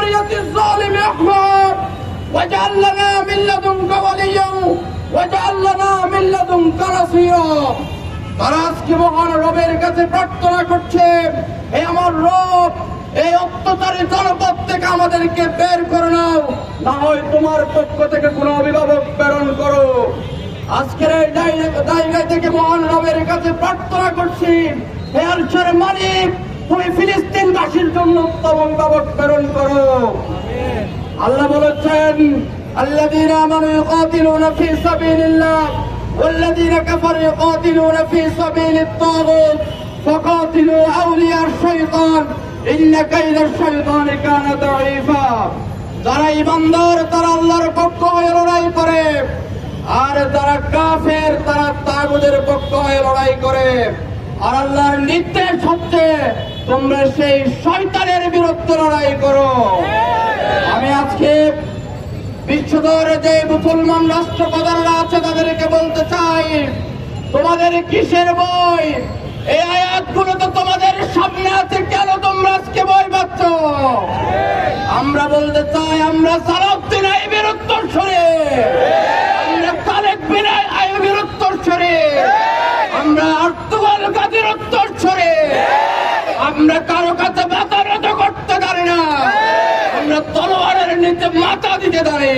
القرية الظالم أحمد واجعل لنا من لدنك وليا واجعل لنا من لدنك نصيرا। তারা আজকে মহান রবের কাছে প্রার্থনা করছে, হে আমার রব, এই অত্যাচারী জনপদ থেকে আমাদেরকে বের করে নাও, না হয় তোমার পক্ষ থেকে কোনো অভিভাবক প্রেরণ করো। আজকের এই জায়গা থেকে মহান রবের কাছে প্রার্থনা করছি, হে আরশের মালিক, তুমি ফিলিস্তিনবাসীর জন্য উত্তম অভিভাবক প্রেরণ করো। আল্লাহ বলেছেন, আল্লাযীনা আমানু ইউকাতিলুনা ফী সাবিলিল্লাহ ওয়াল্লাযীনা কাফারু ইউকাতিলুনা ফী সাবিলিত তাগুত ফাকাতিলু আউলিয়াশ শাইতান ইন্না কাইদাশ শাইতানি কানা দাঈফা। যারা ঈমানদার তারা আল্লাহর পক্ষ হয়ে লড়াই করে, আর যারা কাফের তারা তাগুতের পক্ষ হয়ে লড়াই করে। আর আল্লাহর নির্দেশ হচ্ছে তোমরা সেই শয়তানের বিরুদ্ধে লড়াই করো। আমি আজকে বিশ্বদর যে মুসলমান রাষ্ট্রপ্রধানরা আছে তাদেরকে বলতে চাই, তোমাদের কিসের বই? এই আয়াতগুলো তো তোমাদের সামনে আছে, কেন তোমরা আজকে বই পাচ্ছ? আমরা বলতে চাই, আমরা সালাউদ্দিন আইয়ুবের উত্তরসূরি, আমরা তারেক বিন আইয়ুবের উত্তরসূরি, আমরা আর্তুগাল গাজীর উত্তরসূরি। আমরা কারো কাছে মাথা নত করতে পারি না, আমরা তলোয়ারের নিচে মাথা দিতে পারি,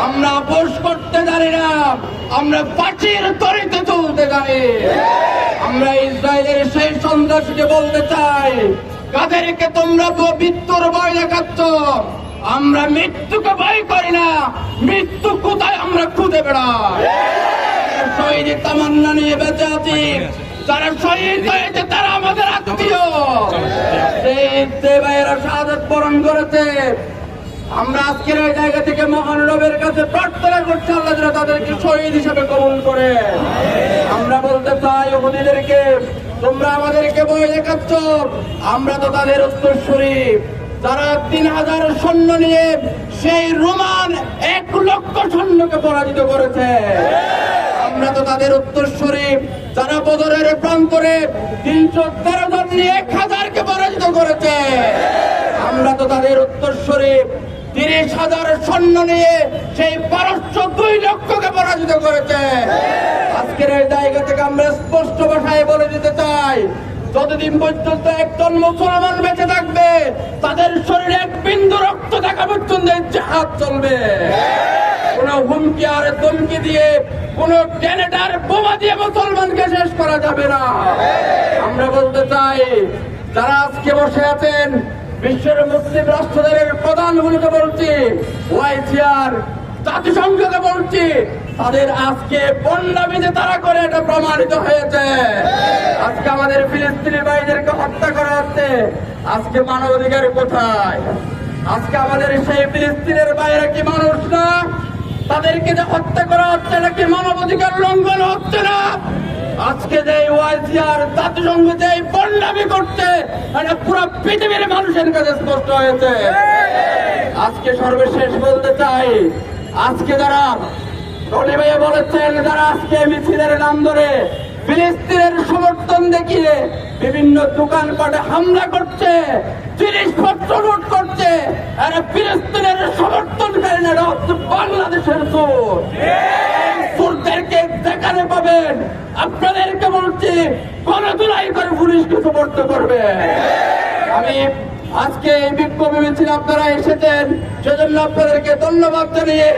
আমরা আপোষ করতে পারি না, আমরা ফাঁসির তরিতে চলতে পারি। আমরা ইসরায়েলের সেই সন্ত্রাসীকে বলতে চাই, কাদেরকে তোমরা মৃত্যুর ভয় দেখাচ্ছ? আমরা মৃত্যুকে ভয় করি না, মৃত্যু কোথায় আমরা খুঁজে বেড়াই। শহীদ তামান্না নিয়ে বেঁচে আছি, যারা শহীদ হয়েছে তারা আমাদের আত্মীয়, সেই ভাইয়েরা শাহাদাত বরণ করেছে। আমরা আজকের এই জায়গা থেকে মহান রবের কাছে প্রার্থনা করছি, আল্লাহ যেন তাদেরকে শহীদ হিসেবে কবুল করে। আমরা বলতে চাই ইহুদিদেরকে, তোমরা আমাদেরকে ভয় দেখাচ্ছ, আমরা তো তাদের উত্তরসূরি। তারা 3000 সৈন্য নিয়ে সেই রোমান 1 লক্ষ সৈন্যকে পরাজিত করেছে। আমরা তো তাদের উত্তরসূরি, যারা বদরের প্রান্তরে 313 জন নিয়ে 1000কে পরাজিত করেছে। আমরা তো তাদের উত্তরসূরি, 30,000 সৈন্য নিয়ে সেই পারস্য 2 লক্ষকে পরাজিত করেছে। আজকের এই জায়গা থেকে আমরা স্পষ্ট ভাষায় বলে দিতে চাই, যতদিন পর্যন্ত একজন মুসলমান বেঁচে থাকবে, তাদের শরীরে 1 বিন্দু রক্ত থাকা পর্যন্ত জিহাদ চলবে। কোন হুমকি আর ধমকি দিয়ে, কোন গ্রেনেডার বোমা দিয়ে মুসলমানকে শেষ করা যাবে না। আমরা বলতে চাই, যারা আজকে বসে আছেন, বিশ্বের মুসলিম রাষ্ট্রদের প্রধানগুলোকে বলছি, ওআইসি, জাতিসংঘকে বলছি, তাদের আজকে বন্যামি যে তারা করে এটা প্রমাণিত হয়েছে। আজকে আমাদের ফিলিস্তিনি ভাইদেরকে হত্যা করা হচ্ছে, আজকে মানবাধিকার কোথায়? আজকে আমাদের সেই ফিলিস্তিনের বাইরে কি মানুষ না? তাদেরকে যে হত্যা করা হচ্ছে এটা কি মানবাধিকার লঙ্ঘন হচ্ছে না? আজকে যে ওআইসি জাতিসংঘ যে বন্যামি করছে, এটা পুরো পৃথিবীর মানুষের কাছে স্পষ্ট হয়েছে। আজকে সর্বশেষ বলতে চাই, আজকে যারা টনি ভাইয়া বলেছেন, যারা আজকে মিছিলের নাম ধরে ফিলিস্তিনের সমর্থন দেখিয়ে বিভিন্ন দোকানপাটে হামলা করছে, জিনিসপত্র লুট করছে, এরা ফিলিস্তিনের সমর্থনকারী না, এরা হচ্ছে বাংলাদেশের চোর। চোরদেরকে দেখাতে পাবেন, আপনাদেরকে বলছি, গণধোলাই করে পুলিশকে সমর্থ করবে। আমি আজকে এই বিক্ষোভ মিছিল আপনারা এসেছেন, সেজন্য আপনাদেরকে ধন্যবাদ জানিয়ে